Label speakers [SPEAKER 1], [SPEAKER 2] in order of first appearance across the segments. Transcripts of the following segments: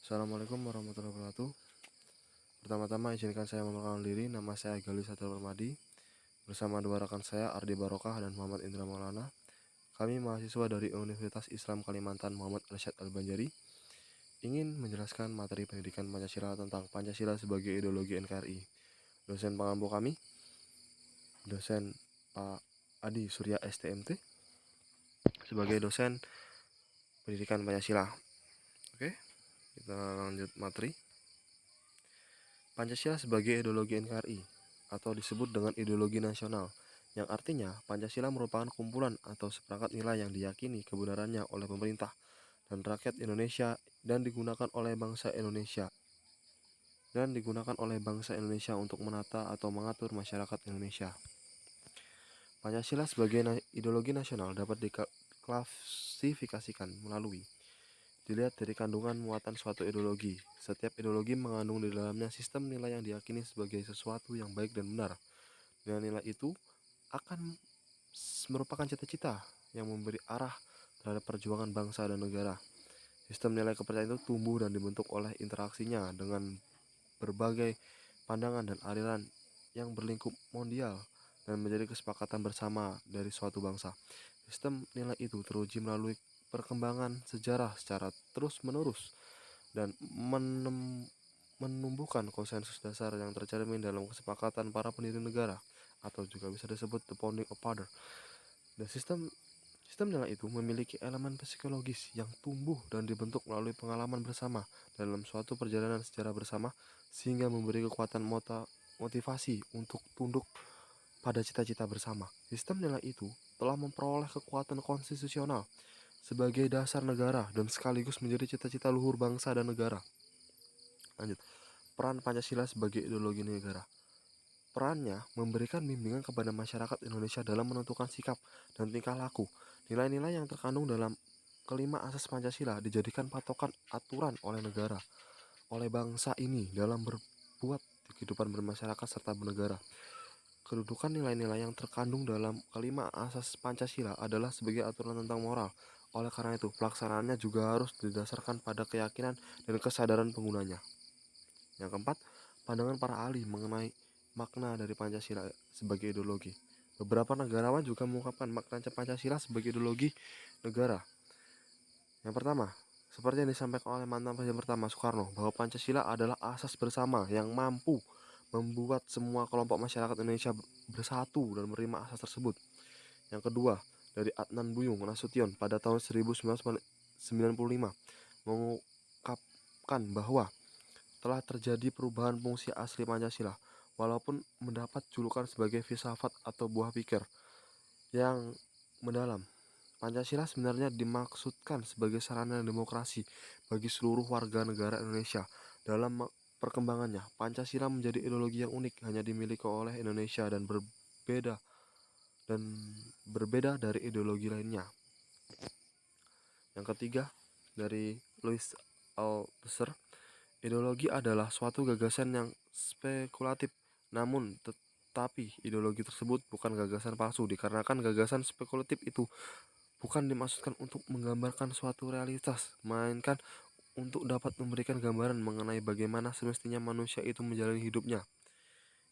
[SPEAKER 1] Assalamualaikum warahmatullahi wabarakatuh. Pertama-tama izinkan saya memperkenalkan diri. Nama saya Galih Satul Permadi. Bersama dua rekan saya, Ardi Barokah dan Muhammad Indra Maulana. Kami mahasiswa dari Universitas Islam Kalimantan Muhammad Arsyad Al-Banjari ingin menjelaskan materi pendidikan Pancasila tentang Pancasila sebagai ideologi NKRI. Dosen pengampu kami, dosen Pak Adi Surya STMT sebagai dosen pendidikan Pancasila. Oke, kita lanjut materi. Pancasila sebagai ideologi NKRI atau disebut dengan ideologi nasional, yang artinya Pancasila merupakan kumpulan atau seperangkat nilai yang diyakini kebenarannya oleh pemerintah dan rakyat Indonesia dan digunakan oleh bangsa Indonesia untuk menata atau mengatur masyarakat Indonesia. Pancasila sebagai ideologi nasional dapat diklasifikasikan melalui dilihat dari kandungan muatan suatu ideologi. Setiap ideologi mengandung di dalamnya sistem nilai yang diyakini sebagai sesuatu yang baik dan benar. Nilai-nilai itu akan merupakan cita-cita yang memberi arah terhadap perjuangan bangsa dan negara. Sistem nilai kepercayaan itu tumbuh dan dibentuk oleh interaksinya dengan berbagai pandangan dan aliran yang berlingkup mondial dan menjadi kesepakatan bersama dari suatu bangsa. Sistem nilai itu teruji melalui perkembangan sejarah secara terus-menerus dan menumbuhkan konsensus dasar yang tercermin dalam kesepakatan para pendiri negara, atau juga bisa disebut the founding father. Dan sistem nilai itu memiliki elemen psikologis yang tumbuh dan dibentuk melalui pengalaman bersama dalam suatu perjalanan sejarah bersama, sehingga memberi kekuatan motivasi untuk tunduk pada cita-cita bersama. Sistem nilai itu telah memperoleh kekuatan konstitusional sebagai dasar negara dan sekaligus menjadi cita-cita luhur bangsa dan negara. Lanjut, peran Pancasila sebagai ideologi negara. Perannya memberikan bimbingan kepada masyarakat Indonesia dalam menentukan sikap dan tingkah laku. Nilai-nilai yang terkandung dalam kelima asas Pancasila dijadikan patokan aturan oleh negara, oleh bangsa ini dalam berbuat di kehidupan bermasyarakat serta bernegara. Kedudukan nilai-nilai yang terkandung dalam kelima asas Pancasila adalah sebagai aturan tentang moral. Oleh karena itu, pelaksanaannya juga harus didasarkan pada keyakinan dan kesadaran penggunanya. Yang keempat, pandangan para ahli mengenai makna dari Pancasila sebagai ideologi. Beberapa negarawan juga mengungkapkan makna Pancasila sebagai ideologi negara. Yang pertama, seperti yang disampaikan oleh mantan Presiden pertama Soekarno, bahwa Pancasila adalah asas bersama yang mampu membuat semua kelompok masyarakat Indonesia bersatu dan menerima asas tersebut. Yang kedua, dari Adnan Buyung Nasution pada tahun 1995 mengungkapkan bahwa telah terjadi perubahan fungsi asli Pancasila, walaupun mendapat julukan sebagai filsafat atau buah pikir yang mendalam. Pancasila sebenarnya dimaksudkan sebagai sarana demokrasi bagi seluruh warga negara Indonesia. Dalam perkembangannya, Pancasila menjadi ideologi yang unik, hanya dimiliki oleh Indonesia dan berbeda dari ideologi lainnya. Yang ketiga, dari Louis Althusser, ideologi adalah suatu gagasan yang spekulatif, namun tetapi ideologi tersebut bukan gagasan palsu, dikarenakan gagasan spekulatif itu bukan dimaksudkan untuk menggambarkan suatu realitas, melainkan untuk dapat memberikan gambaran mengenai bagaimana semestinya manusia itu menjalani hidupnya.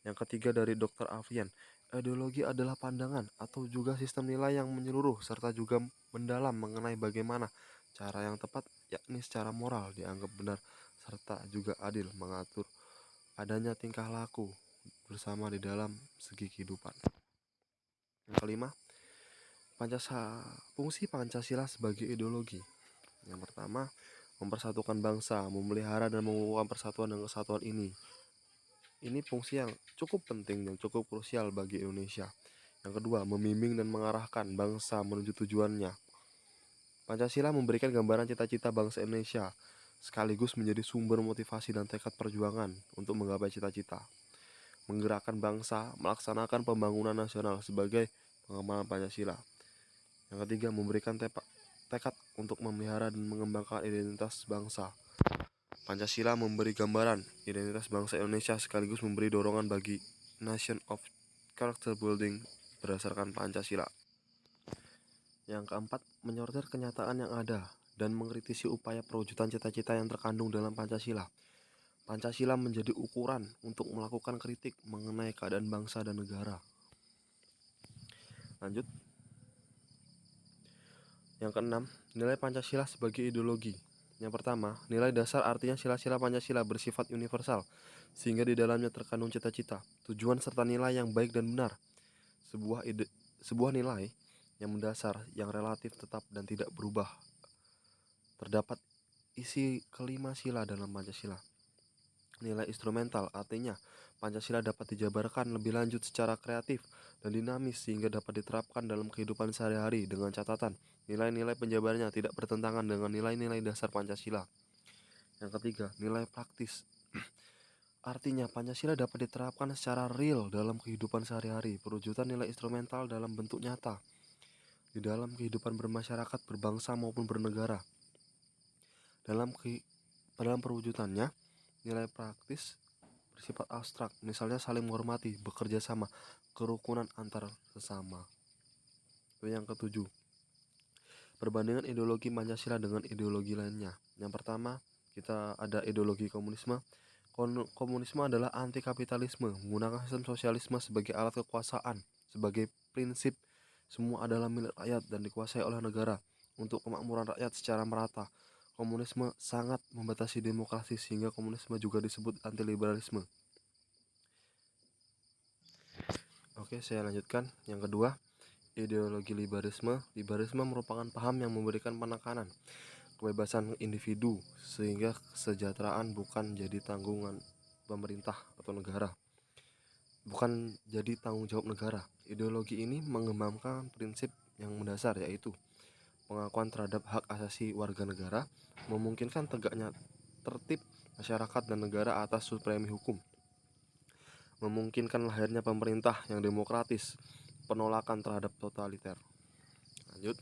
[SPEAKER 1] Yang ketiga, dari Dr. Avian, ideologi adalah pandangan atau juga sistem nilai yang menyeluruh serta juga mendalam mengenai bagaimana cara yang tepat, yakni secara moral dianggap benar serta juga adil mengatur adanya tingkah laku bersama di dalam segi kehidupan. Yang kelima, fungsi Pancasila sebagai ideologi. Yang pertama, mempersatukan bangsa, memelihara dan mengukuhkan persatuan dan kesatuan ini. Ini fungsi yang cukup penting dan cukup krusial bagi Indonesia. Yang kedua, membimbing dan mengarahkan bangsa menuju tujuannya. Pancasila memberikan gambaran cita-cita bangsa Indonesia, sekaligus menjadi sumber motivasi dan tekad perjuangan untuk menggapai cita-cita. Menggerakkan bangsa, melaksanakan pembangunan nasional sebagai pengembangan Pancasila. Yang ketiga, memberikan tekad untuk memelihara dan mengembangkan identitas bangsa. Pancasila memberi gambaran identitas bangsa Indonesia sekaligus memberi dorongan bagi nation of character building berdasarkan Pancasila. Yang keempat, menyortir kenyataan yang ada dan mengkritisi upaya perwujudan cita-cita yang terkandung dalam Pancasila. Pancasila menjadi ukuran untuk melakukan kritik mengenai keadaan bangsa dan negara. Lanjut. Yang keenam, nilai Pancasila sebagai ideologi. Yang pertama, nilai dasar artinya sila-sila Pancasila bersifat universal, sehingga di dalamnya terkandung cita-cita, tujuan serta nilai yang baik dan benar. Sebuah nilai yang mendasar, yang relatif tetap dan tidak berubah. Terdapat isi kelima sila dalam Pancasila. Nilai instrumental artinya Pancasila dapat dijabarkan lebih lanjut secara kreatif dan dinamis sehingga dapat diterapkan dalam kehidupan sehari-hari dengan catatan nilai-nilai penjabarnya tidak bertentangan dengan nilai-nilai dasar Pancasila. Yang ketiga, nilai praktis. Artinya Pancasila dapat diterapkan secara real dalam kehidupan sehari-hari, perwujudan nilai instrumental dalam bentuk nyata di dalam kehidupan bermasyarakat, berbangsa maupun bernegara. Dalam perwujudannya, nilai praktis bersifat abstrak, misalnya saling menghormati, bekerja sama, kerukunan antar sesama. Yang ketujuh, perbandingan ideologi Pancasila dengan ideologi lainnya. Yang pertama, kita ada ideologi komunisme. Komunisme adalah anti kapitalisme, menggunakan sistem sosialisme sebagai alat kekuasaan, sebagai prinsip semua adalah milik rakyat dan dikuasai oleh negara untuk kemakmuran rakyat secara merata. Komunisme sangat membatasi demokrasi sehingga komunisme juga disebut anti-liberalisme. Oke, saya lanjutkan. Yang kedua, ideologi liberalisme. Liberalisme merupakan paham yang memberikan penekanan kebebasan individu sehingga kesejahteraan bukan jadi tanggungan pemerintah atau negara, bukan jadi tanggung jawab negara. Ideologi ini mengembangkan prinsip yang mendasar, yaitu pengakuan terhadap hak asasi warga negara, memungkinkan tegaknya tertib masyarakat dan negara atas supremi hukum, memungkinkan lahirnya pemerintah yang demokratis, penolakan terhadap totaliter. Lanjut.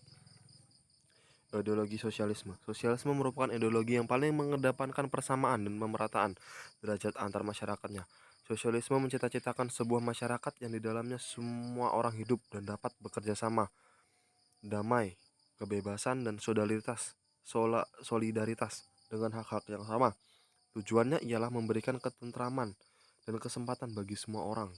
[SPEAKER 1] Ideologi sosialisme. Sosialisme merupakan ideologi yang paling mengedepankan persamaan dan pemerataan derajat antar masyarakatnya. Sosialisme mencita-citakan sebuah masyarakat yang di dalamnya semua orang hidup dan dapat bekerja sama, damai, kebebasan dan solidaritas dengan hak-hak yang sama. Tujuannya ialah memberikan ketentraman dan kesempatan bagi semua orang.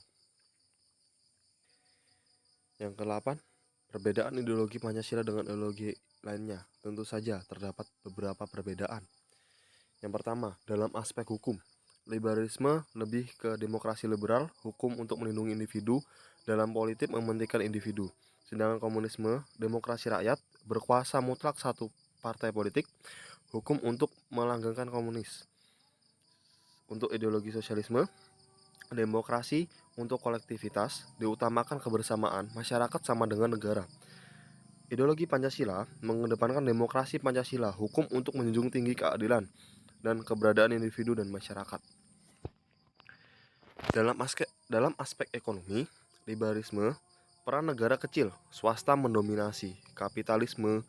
[SPEAKER 1] Yang ke-8, perbedaan ideologi Pancasila dengan ideologi lainnya. Tentu saja terdapat beberapa perbedaan. Yang pertama, dalam aspek hukum. Liberalisme lebih ke demokrasi liberal, hukum untuk melindungi individu, dalam politik mementingkan individu. Sedangkan komunisme, demokrasi rakyat, berkuasa mutlak satu partai politik, hukum untuk melanggengkan komunis. Untuk ideologi sosialisme, demokrasi untuk kolektivitas, diutamakan kebersamaan, masyarakat sama dengan negara. Ideologi Pancasila mengedepankan demokrasi Pancasila, hukum untuk menjunjung tinggi keadilan dan keberadaan individu dan masyarakat. Dalam aspek ekonomi, liberalisme, peran negara kecil, swasta mendominasi, kapitalisme,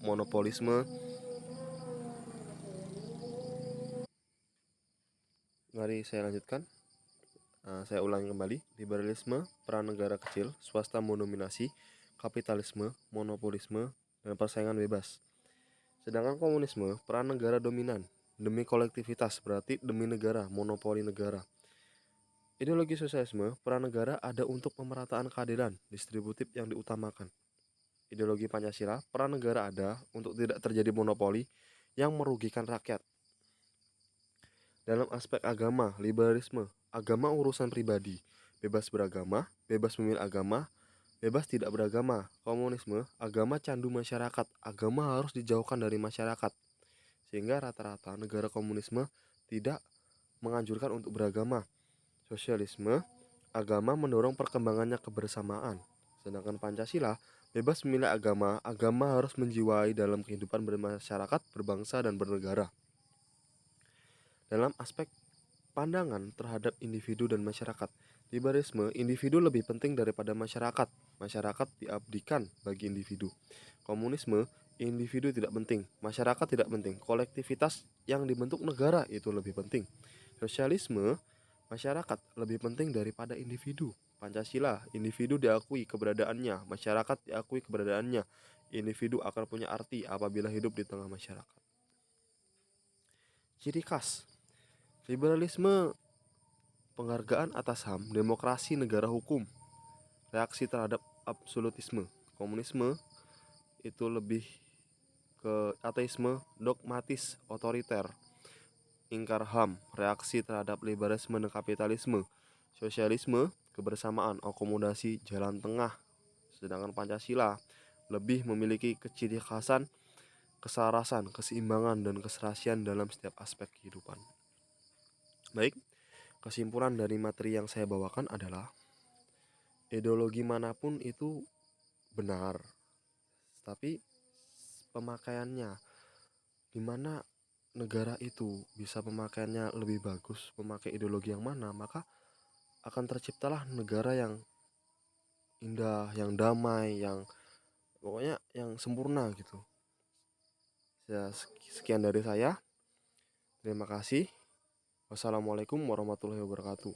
[SPEAKER 1] monopolisme. Mari saya lanjutkan. Saya ulangi kembali. Liberalisme, peran negara kecil, swasta mendominasi, kapitalisme, monopolisme, dan persaingan bebas. Sedangkan komunisme, peran negara dominan, demi kolektivitas, berarti demi negara, monopoli negara. Ideologi sosialisme, peran negara ada untuk pemerataan keadilan distributif yang diutamakan. Ideologi Pancasila, peran negara ada untuk tidak terjadi monopoli yang merugikan rakyat. Dalam aspek agama, liberalisme, agama urusan pribadi, bebas beragama, bebas memilih agama, bebas tidak beragama. Komunisme, agama candu masyarakat, agama harus dijauhkan dari masyarakat. Sehingga rata-rata negara komunisme tidak menganjurkan untuk beragama. Sosialisme, agama mendorong perkembangannya kebersamaan. Sedangkan Pancasila, bebas memilih agama, agama harus menjiwai dalam kehidupan bermasyarakat, berbangsa, dan bernegara. Dalam aspek pandangan terhadap individu dan masyarakat, liberalisme, individu lebih penting daripada masyarakat. Masyarakat diabdikan bagi individu. Komunisme, individu tidak penting, masyarakat tidak penting, kolektivitas yang dibentuk negara itu lebih penting. Sosialisme, masyarakat lebih penting daripada individu. Pancasila, individu diakui keberadaannya, masyarakat diakui keberadaannya. Individu akan punya arti apabila hidup di tengah masyarakat. Ciri khas liberalisme, penghargaan atas HAM, demokrasi negara hukum, reaksi terhadap absolutisme. Komunisme itu lebih ke ateisme, dogmatis, otoriter. Ingkar HAM, reaksi terhadap liberalisme dan kapitalisme. Sosialisme, kebersamaan, akomodasi, jalan tengah. Sedangkan Pancasila lebih memiliki keciri khasan, kesarasan, keseimbangan, dan keserasian dalam setiap aspek kehidupan. Baik, kesimpulan dari materi yang saya bawakan adalah ideologi manapun itu benar, tapi pemakaiannya, di mana negara itu bisa pemakaiannya lebih bagus, memakai ideologi yang mana, maka akan terciptalah negara yang indah, yang damai, yang pokoknya yang sempurna gitu. Ya, sekian dari saya. Terima kasih. Wassalamualaikum warahmatullahi wabarakatuh.